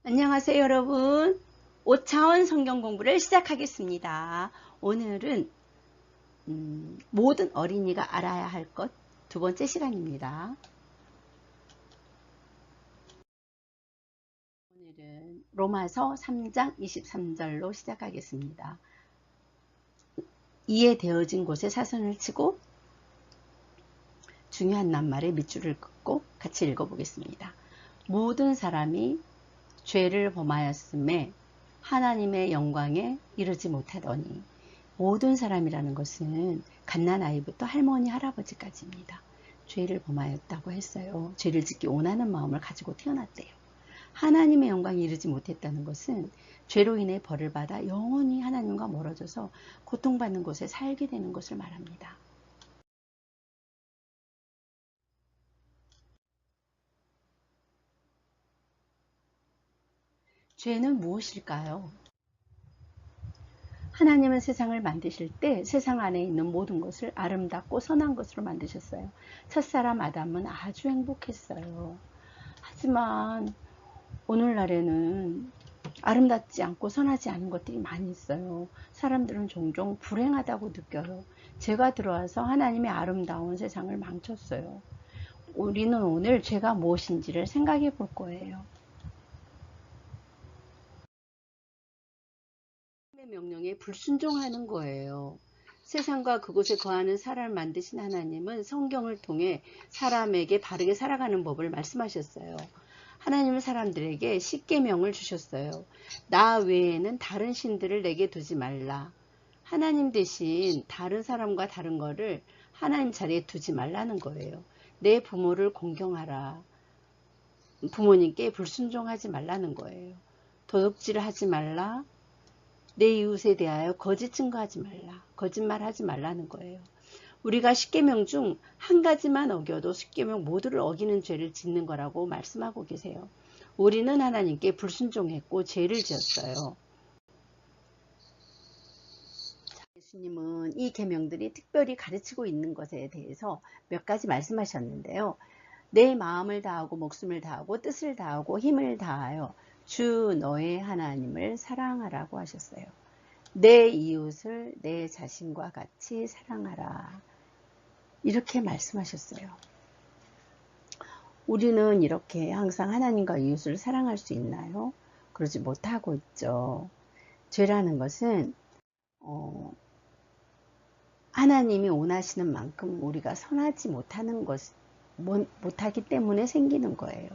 안녕하세요, 여러분. 5차원 성경 공부를 시작하겠습니다. 오늘은 모든 어린이가 알아야 할 것 두 번째 시간입니다. 오늘은 로마서 3장 23절로 시작하겠습니다. 이에 되어진 곳에 사선을 치고 중요한 낱말에 밑줄을 긋고 같이 읽어보겠습니다. 모든 사람이 죄를 범하였음에 하나님의 영광에 이르지 못하더니. 모든 사람이라는 것은 갓난아이부터 할머니, 할아버지까지입니다. 죄를 범하였다고 했어요. 죄를 짓기 원하는 마음을 가지고 태어났대요. 하나님의 영광에 이르지 못했다는 것은 죄로 인해 벌을 받아 영원히 하나님과 멀어져서 고통받는 곳에 살게 되는 것을 말합니다. 죄는 무엇일까요? 하나님은 세상을 만드실 때 세상 안에 있는 모든 것을 아름답고 선한 것으로 만드셨어요. 첫사람 아담은 아주 행복했어요. 하지만 오늘날에는 아름답지 않고 선하지 않은 것들이 많이 있어요. 사람들은 종종 불행하다고 느껴요. 죄가 들어와서 하나님의 아름다운 세상을 망쳤어요. 우리는 오늘 죄가 무엇인지를 생각해 볼 거예요. 하나님의 명령에 불순종하는 거예요. 세상과 그곳에 거하는 사람을 만드신 하나님은 성경을 통해 사람에게 바르게 살아가는 법을 말씀하셨어요. 하나님은 사람들에게 십계명을 주셨어요. 나 외에는 다른 신들을 내게 두지 말라. 하나님 대신 다른 사람과 다른 거를 하나님 자리에 두지 말라는 거예요. 내 부모를 공경하라. 부모님께 불순종하지 말라는 거예요. 도둑질을 하지 말라. 내 이웃에 대하여 거짓 증거하지 말라. 거짓말하지 말라는 거예요. 우리가 십계명 중 한 가지만 어겨도 십계명 모두를 어기는 죄를 짓는 거라고 말씀하고 계세요. 우리는 하나님께 불순종했고 죄를 지었어요. 예수님은 이 계명들이 특별히 가르치고 있는 것에 대해서 몇 가지 말씀하셨는데요. 내 마음을 다하고 목숨을 다하고 뜻을 다하고 힘을 다하여 주 너의 하나님을 사랑하라고 하셨어요. 내 이웃을 내 자신과 같이 사랑하라. 이렇게 말씀하셨어요. 우리는 이렇게 항상 하나님과 이웃을 사랑할 수 있나요? 그러지 못하고 있죠. 죄라는 것은 하나님이 원하시는 만큼 우리가 선하지 못하는 못하기 때문에 생기는 거예요.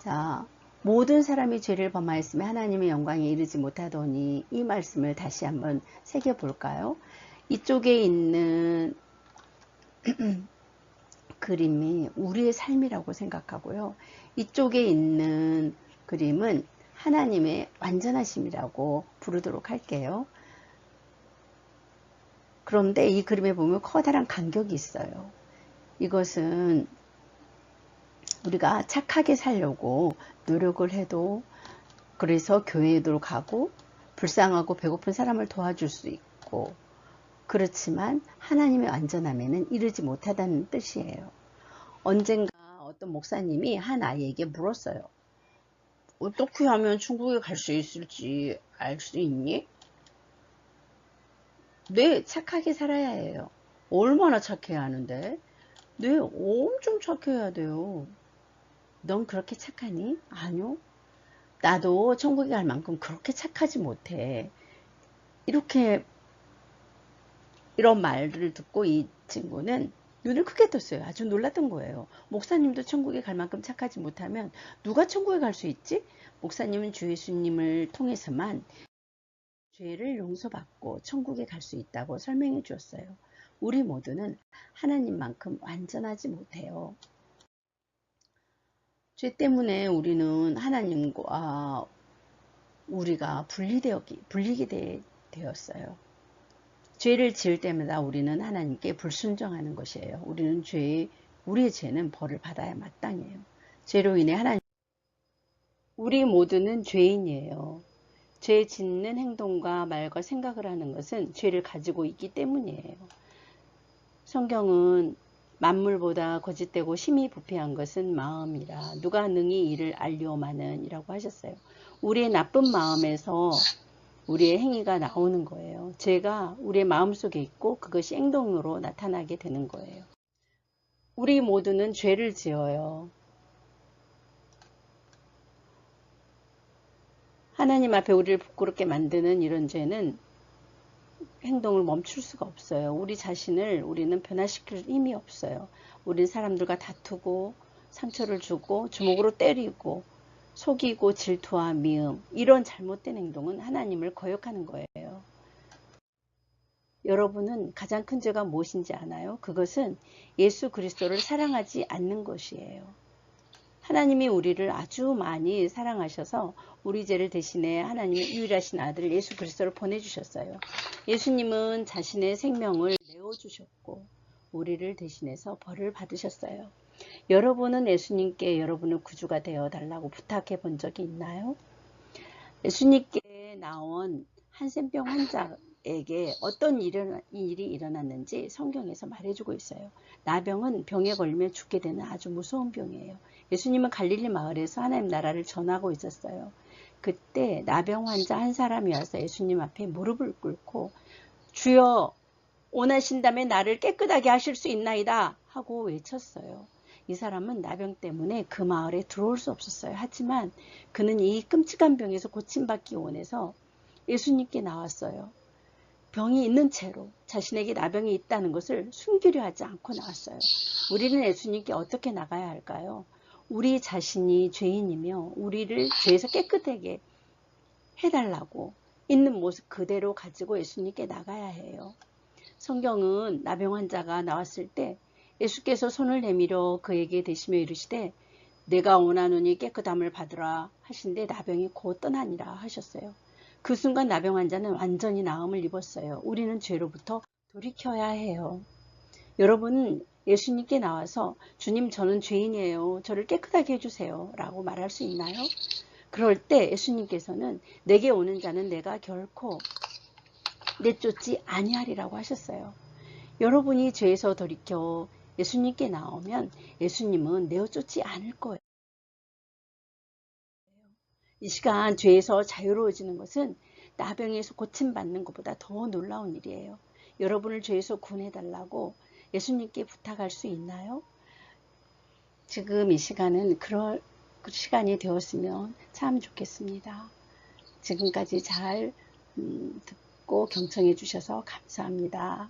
자, 모든 사람이 죄를 범하였으며 하나님의 영광에 이르지 못하더니, 이 말씀을 다시 한번 새겨볼까요? 이쪽에 있는 그림이 우리의 삶이라고 생각하고요. 이쪽에 있는 그림은 하나님의 완전하심이라고 부르도록 할게요. 그런데 이 그림에 보면 커다란 간격이 있어요. 이것은 우리가 착하게 살려고 노력을 해도, 그래서 교회에도 가고 불쌍하고 배고픈 사람을 도와줄 수 있고, 그렇지만 하나님의 완전함에는 이르지 못하다는 뜻이에요. 언젠가 어떤 목사님이 한 아이에게 물었어요. 어떻게 하면 천국에 갈 수 있을지 알 수 있니? 네, 착하게 살아야 해요. 얼마나 착해야 하는데? 네, 엄청 착해야 돼요. 넌 그렇게 착하니? 아니요. 나도 천국에 갈 만큼 그렇게 착하지 못해. 이렇게 이런 말을 듣고 이 친구는 눈을 크게 떴어요. 아주 놀랐던 거예요. 목사님도 천국에 갈 만큼 착하지 못하면 누가 천국에 갈 수 있지? 목사님은 주 예수님을 통해서만 죄를 용서받고 천국에 갈 수 있다고 설명해 주었어요. 우리 모두는 하나님만큼 완전하지 못해요. 죄 때문에 우리는 하나님과 우리가 분리게 되었어요. 죄를 지을 때마다 우리는 하나님께 불순종하는 것이에요. 우리의 죄는 벌을 받아야 마땅해요. 죄로 인해 우리 모두는 죄인이에요. 죄 짓는 행동과 말과 생각을 하는 것은 죄를 가지고 있기 때문이에요. 성경은 만물보다 거짓되고 심히 부패한 것은 마음이라 누가 능히 이를 알리오마는 이라고 하셨어요. 우리의 나쁜 마음에서 우리의 행위가 나오는 거예요. 죄가 우리의 마음속에 있고 그것이 행동으로 나타나게 되는 거예요. 우리 모두는 죄를 지어요. 하나님 앞에 우리를 부끄럽게 만드는 이런 죄는 행동을 멈출 수가 없어요. 우리 자신을 우리는 변화시킬 힘이 없어요. 우리는 사람들과 다투고 상처를 주고 주먹으로 때리고 속이고 질투와 미움, 이런 잘못된 행동은 하나님을 거역하는 거예요. 여러분은 가장 큰 죄가 무엇인지 아나요? 그것은 예수 그리스도를 사랑하지 않는 것이에요. 하나님이 우리를 아주 많이 사랑하셔서 우리 죄를 대신해 하나님의 유일하신 아들 예수 그리스도를 보내주셨어요. 예수님은 자신의 생명을 내어주셨고 우리를 대신해서 벌을 받으셨어요. 여러분은 예수님께 여러분의 구주가 되어 달라고 부탁해 본 적이 있나요? 예수님께 나온 한센병 환자에게 어떤 일이 일어났는지 성경에서 말해주고 있어요. 나병은 병에 걸리면 죽게 되는 아주 무서운 병이에요. 예수님은 갈릴리 마을에서 하나님 나라를 전하고 있었어요. 그때 나병 환자 한 사람이 와서 예수님 앞에 무릎을 꿇고 주여 원하신다면 나를 깨끗하게 하실 수 있나이다 하고 외쳤어요. 이 사람은 나병 때문에 그 마을에 들어올 수 없었어요. 하지만 그는 이 끔찍한 병에서 고침받기 원해서 예수님께 나왔어요. 병이 있는 채로 자신에게 나병이 있다는 것을 숨기려 하지 않고 나왔어요. 우리는 예수님께 어떻게 나가야 할까요? 우리 자신이 죄인이며 우리를 죄에서 깨끗하게 해달라고 있는 모습 그대로 가지고 예수님께 나가야 해요. 성경은 나병 환자가 나왔을 때 예수께서 손을 내밀어 그에게 대시며 이르시되 내가 원하노니 깨끗함을 받으라 하신데 나병이 곧 떠나니라 하셨어요. 그 순간 나병 환자는 완전히 나음을 입었어요. 우리는 죄로부터 돌이켜야 해요. 여러분은 예수님께 나와서 주님 저는 죄인이에요. 저를 깨끗하게 해주세요 라고 말할 수 있나요? 그럴 때 예수님께서는 내게 오는 자는 내가 결코 내쫓지 아니하리라고 하셨어요. 여러분이 죄에서 돌이켜 예수님께 나오면 예수님은 내어쫓지 않을 거예요. 이 시간 죄에서 자유로워지는 것은 나병에서 고침받는 것보다 더 놀라운 일이에요. 여러분을 죄에서 구원해달라고 예수님께 부탁할 수 있나요? 지금 이 시간은 그럴 시간이 되었으면 참 좋겠습니다. 지금까지 잘 듣고 경청해 주셔서 감사합니다.